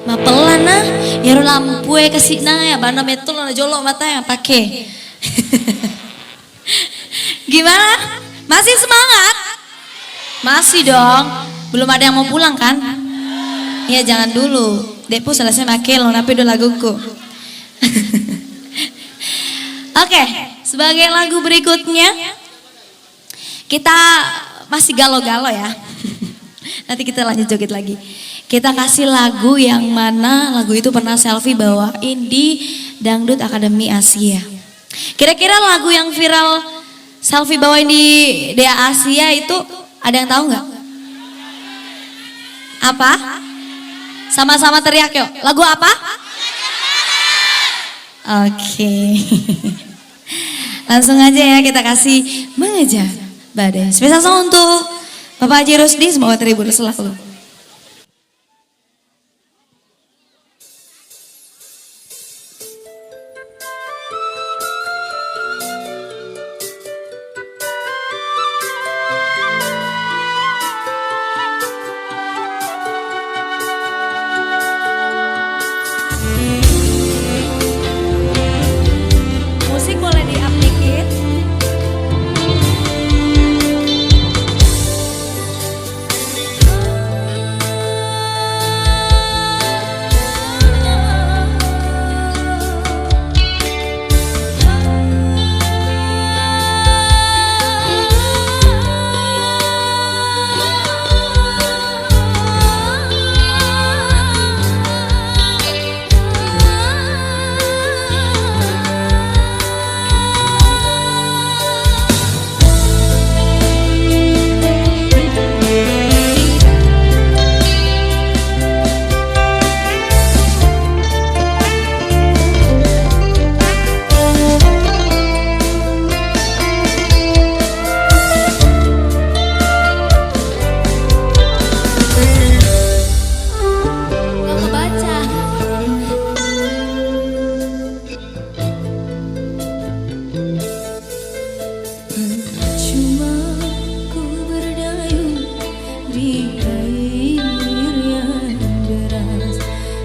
Mapelan nah, ya lampu kasih nah ya banda metul na jolok mata yang pakai. Gimana? Masih semangat? Masih dong. Belum ada yang mau pulang kan? Ya jangan dulu. Depo selesai pakai lo tapi udah laguku. Oke, sebagai lagu berikutnya kita masih galau-galau ya. Nanti kita lanjut joget lagi. Kita kasih lagu yang mana lagu itu pernah selfie bawain di Dangdut Akademi Asia. Kira-kira lagu yang viral selfie bawain di DA Asia itu ada yang tahu nggak? Apa? Sama-sama teriak yuk. Lagu apa? Oke. Langsung aja ya kita kasih Mengejar Badai. Spesial song untuk Bapak Haji Rusdi, semoga terhibur selalu. Musik boleh di-up dikit.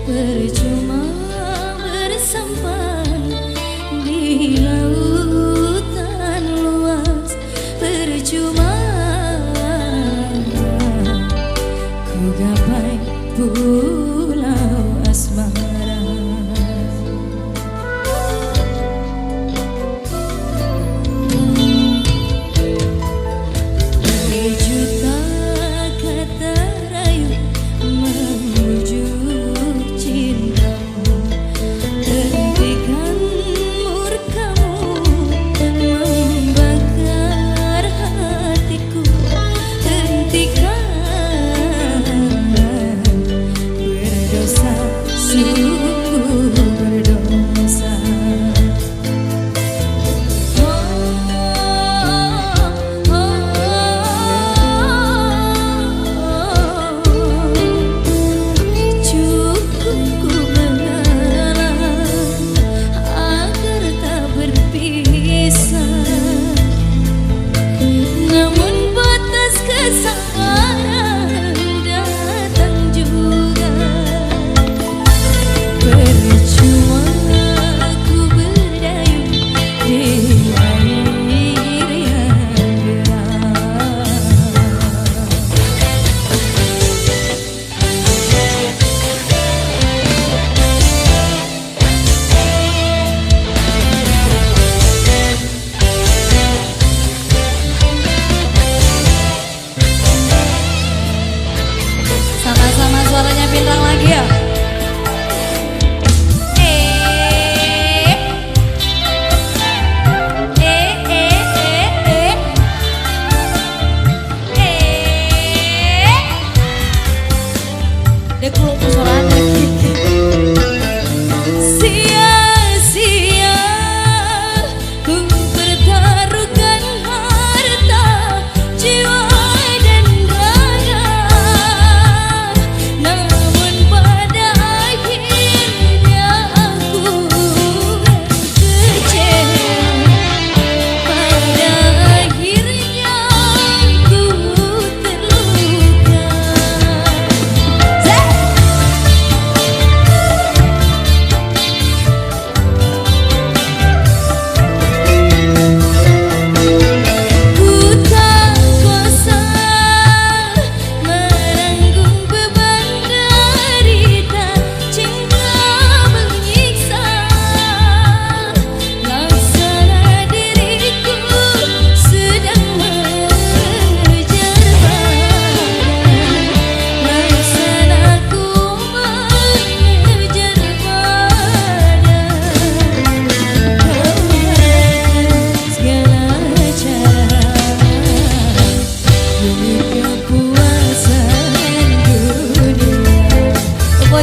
Percuma bersampai di lautan luas, percuma ku gapai pulau asmara. Dari juta kata rayu memujuk cintamu, hentikan murkamu membakar hatiku, hentikan berdosa, sungguh berdosa. Cukup ku mengalah agar tak berpisah, namun batas kesabaran datang juga. Percuma ku berdayung di air yang deras. Sama-sama suaranya pinrang lagi ya. Dia keluar suaranya. Sia-sia ku pertaruhkan harta, jiwa dan raga, namun pada akhirnya aku kecewa. Pada akhirnya aku terluka.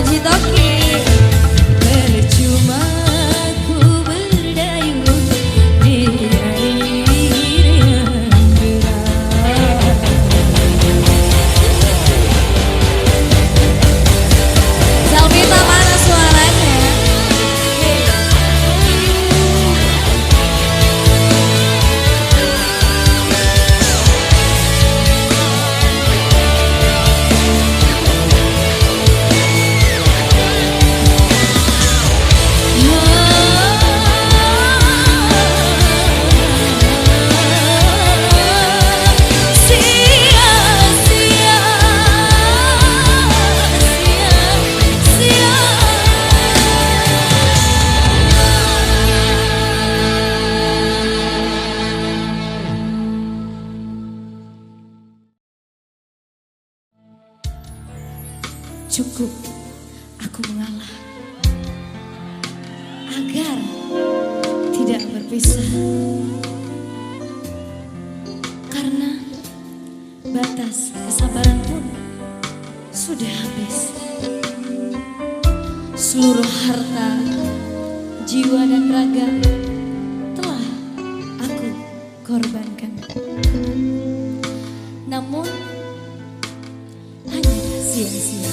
Oji Toki. Percuma ku berdayung di air yang deras. Selvita mana suaranya? Cukup aku mengalah agar tidak berpisah, karena batas kesabaran pun sudah habis. Seluruh harta, jiwa dan raga telah aku korbankan, namun hanya sia-sia.